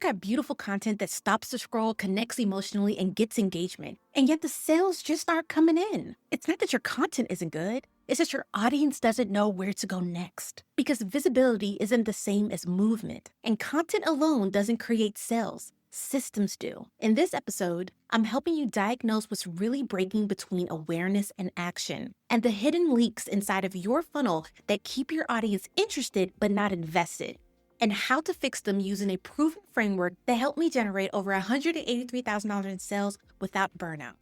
got beautiful content that stops the scroll, connects emotionally, and gets engagement. And yet the sales just aren't coming in. It's not that your content isn't good. It's that your audience doesn't know where to go next. Because visibility isn't the same as movement. And content alone doesn't create sales. Systems do. In this episode, I'm helping you diagnose what's really breaking between awareness and action, and the hidden leaks inside of your funnel that keep your audience interested but not invested, and how to fix them using a proven framework that helped me generate over $183,000 in sales without burnout.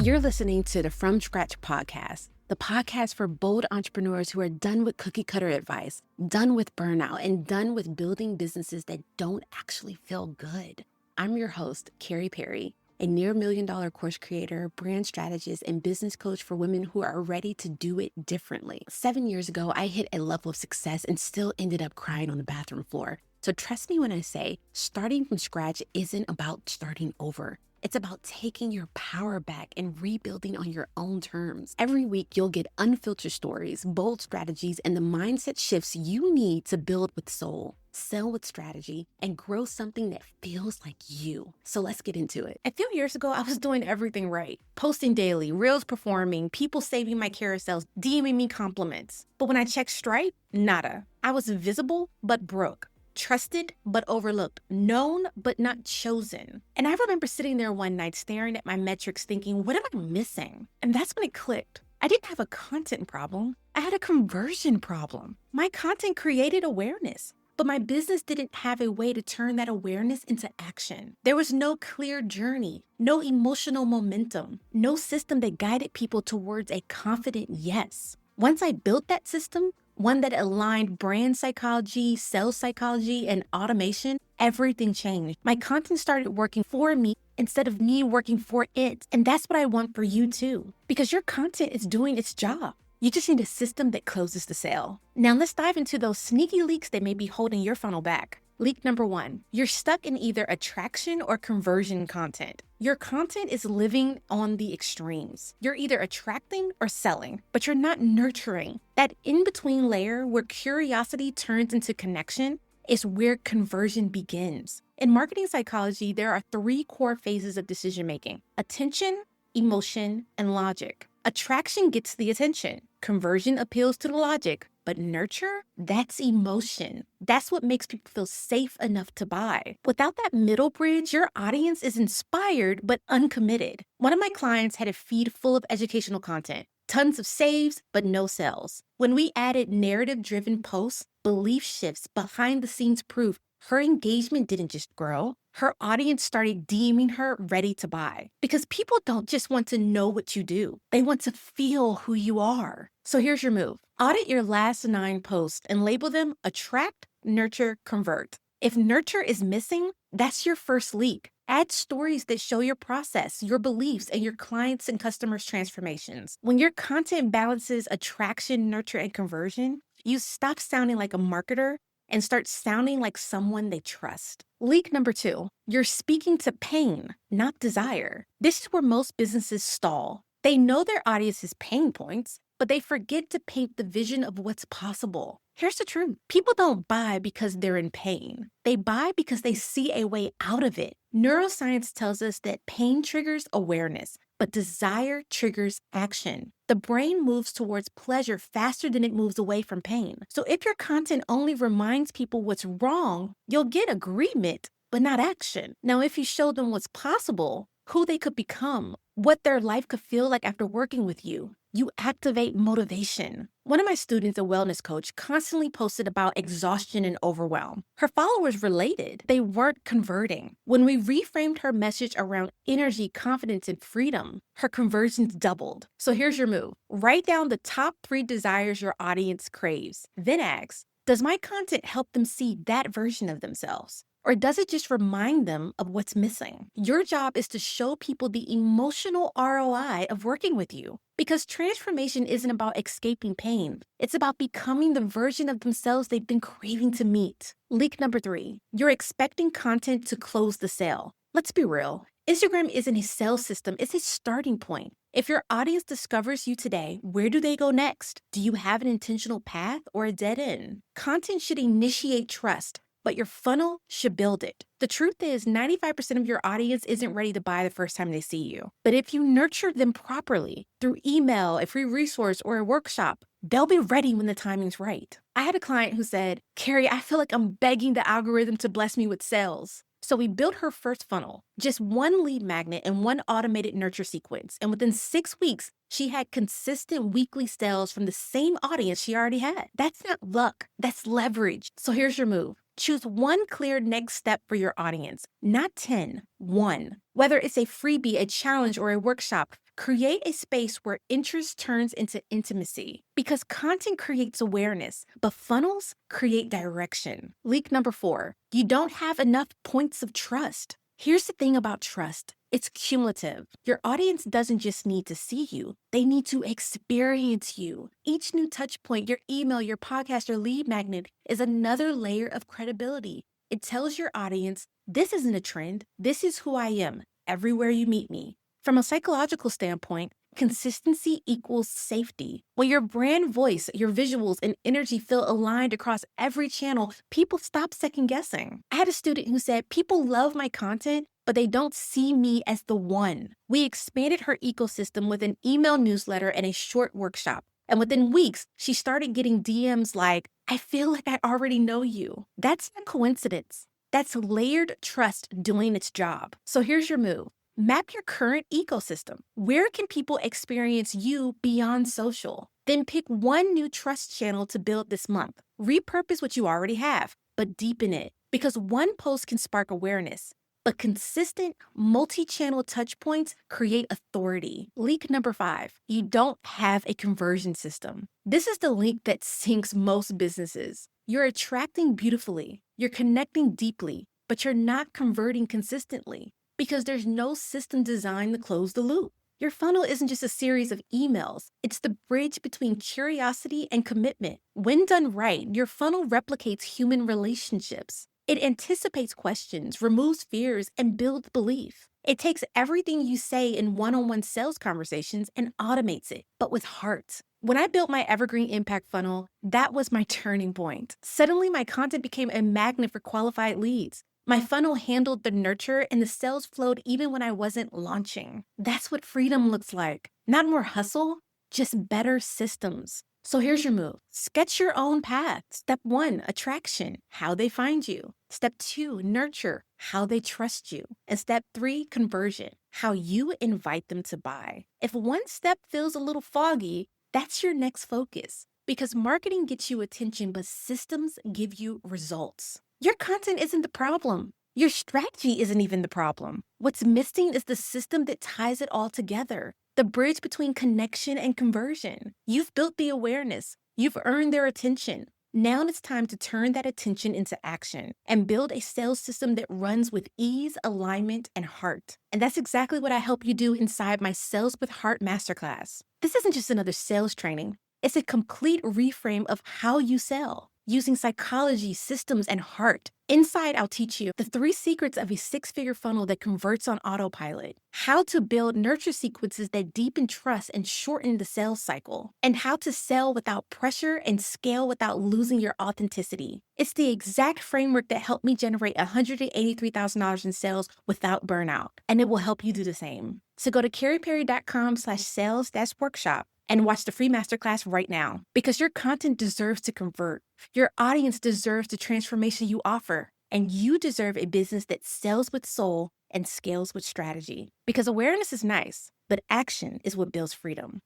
You're listening to the From Scratch podcast, the podcast for bold entrepreneurs who are done with cookie cutter advice, done with burnout, and done with building businesses that don't actually feel good. I'm your host, Kary, a near $1 million course creator, brand strategist, and business coach for women who are ready to do it differently. 7 years ago, I hit a level of success and still ended up crying on the bathroom floor. So trust me when I say starting from scratch isn't about starting over. It's about taking your power back and rebuilding on your own terms. Every week, you'll get unfiltered stories, bold strategies, and the mindset shifts you need to build with soul, sell with strategy, and grow something that feels like you. So let's get into it. A few years ago, I was doing everything right. Posting daily, reels performing, people saving my carousels, DMing me compliments. But when I checked Stripe, nada. I was visible, but broke. Trusted, but overlooked. Known, but not chosen. And I remember sitting there one night staring at my metrics thinking, what am I missing? And that's when it clicked. I didn't have a content problem. I had a conversion problem. My content created awareness, but my business didn't have a way to turn that awareness into action. There was no clear journey, no emotional momentum, no system that guided people towards a confident yes. Once I built that system, one that aligned brand psychology, sales psychology, and automation, everything changed. My content started working for me instead of me working for it. And that's what I want for you too, because your content is doing its job. You just need a system that closes the sale. Now let's dive into those sneaky leaks that may be holding your funnel back. Leak number 1, you're stuck in either attraction or conversion content. Your content is living on the extremes. You're either attracting or selling, but you're not nurturing. That in-between layer where curiosity turns into connection is where conversion begins. In marketing psychology, there are 3 core phases of decision-making: attention, emotion, and logic. Attraction gets the attention. Conversion appeals to the logic. But nurture, that's emotion. That's what makes people feel safe enough to buy. Without that middle bridge, your audience is inspired but uncommitted. One of my clients had a feed full of educational content, tons of saves, but no sales. When we added narrative-driven posts, belief shifts, behind-the-scenes proof, her engagement didn't just grow. Her audience started deeming her ready to buy. Because people don't just want to know what you do. They want to feel who you are. So here's your move. Audit your last 9 posts and label them attract, nurture, convert. If nurture is missing, that's your first leak. Add stories that show your process, your beliefs, and your clients' and customers' transformations. When your content balances attraction, nurture, and conversion, you stop sounding like a marketer and start sounding like someone they trust. Leak number 2, you're speaking to pain, not desire. This is where most businesses stall. They know their audience's pain points, but they forget to paint the vision of what's possible. Here's the truth. People don't buy because they're in pain. They buy because they see a way out of it. Neuroscience tells us that pain triggers awareness, but desire triggers action. The brain moves towards pleasure faster than it moves away from pain. So if your content only reminds people what's wrong, you'll get agreement, but not action. Now, if you show them what's possible, who they could become, what their life could feel like after working with you, you activate motivation. One of my students, a wellness coach, constantly posted about exhaustion and overwhelm. Her followers related. They weren't converting. When we reframed her message around energy, confidence, and freedom, her conversions doubled. So here's your move. Write down the top 3 desires your audience craves. Then ask, does my content help them see that version of themselves? Or does it just remind them of what's missing? Your job is to show people the emotional ROI of working with you. Because transformation isn't about escaping pain. It's about becoming the version of themselves they've been craving to meet. Leak number 3, you're expecting content to close the sale. Let's be real. Instagram isn't a sales system, it's a starting point. If your audience discovers you today, where do they go next? Do you have an intentional path or a dead end? Content should initiate trust, but your funnel should build it. The truth is, 95% of your audience isn't ready to buy the first time they see you. But if you nurture them properly through email, a free resource, or a workshop, they'll be ready when the timing's right. I had a client who said, Kary, I feel like I'm begging the algorithm to bless me with sales. So we built her first funnel, just one lead magnet and one automated nurture sequence. And within 6 weeks, she had consistent weekly sales from the same audience she already had. That's not luck, that's leverage. So here's your move. Choose one clear next step for your audience, not 10, one. Whether it's a freebie, a challenge, or a workshop, create a space where interest turns into intimacy. Because content creates awareness, but funnels create direction. Leak number 4, you don't have enough points of trust. Here's the thing about trust. It's cumulative. Your audience doesn't just need to see you, they need to experience you. Each new touch point, your email, your podcast, your lead magnet is another layer of credibility. It tells your audience, this isn't a trend, this is who I am, everywhere you meet me. From a psychological standpoint, consistency equals safety. When your brand voice, your visuals, and energy feel aligned across every channel, people stop second guessing. I had a student who said, people love my content, but they don't see me as the one. We expanded her ecosystem with an email newsletter and a short workshop. And within weeks, she started getting DMs like, I feel like I already know you. That's not coincidence. That's layered trust doing its job. So here's your move. Map your current ecosystem. Where can people experience you beyond social? Then pick one new trust channel to build this month. Repurpose what you already have, but deepen it. Because one post can spark awareness, but consistent multi-channel touch points create authority. Leak number 5, you don't have a conversion system. This is the leak that sinks most businesses. You're attracting beautifully, you're connecting deeply, but you're not converting consistently. Because there's no system designed to close the loop. Your funnel isn't just a series of emails. It's the bridge between curiosity and commitment. When done right, your funnel replicates human relationships. It anticipates questions, removes fears, and builds belief. It takes everything you say in one-on-one sales conversations and automates it, but with heart. When I built my Evergreen Impact Funnel, that was my turning point. Suddenly, my content became a magnet for qualified leads. My funnel handled the nurture and the sales flowed even when I wasn't launching. That's what freedom looks like. Not more hustle, just better systems. So here's your move. Sketch your own path. Step 1, attraction, how they find you. Step 2, nurture, how they trust you. And step 3, conversion, how you invite them to buy. If one step feels a little foggy, that's your next focus. Because marketing gets you attention, but systems give you results. Your content isn't the problem. Your strategy isn't even the problem. What's missing is the system that ties it all together, the bridge between connection and conversion. You've built the awareness. You've earned their attention. Now it's time to turn that attention into action and build a sales system that runs with ease, alignment, and heart. And that's exactly what I help you do inside my Sales with Heart Masterclass. This isn't just another sales training. It's a complete reframe of how you sell. Using psychology, systems, and heart. Inside, I'll teach you the 3 secrets of a 6-figure funnel that converts on autopilot, how to build nurture sequences that deepen trust and shorten the sales cycle, and how to sell without pressure and scale without losing your authenticity. It's the exact framework that helped me generate $183,000 in sales without burnout, and it will help you do the same. So go to karyperry.com/sales-workshop and watch the free masterclass right now, because your content deserves to convert. Your audience deserves the transformation you offer, and you deserve a business that sells with soul and scales with strategy. Because awareness is nice, but action is what builds freedom.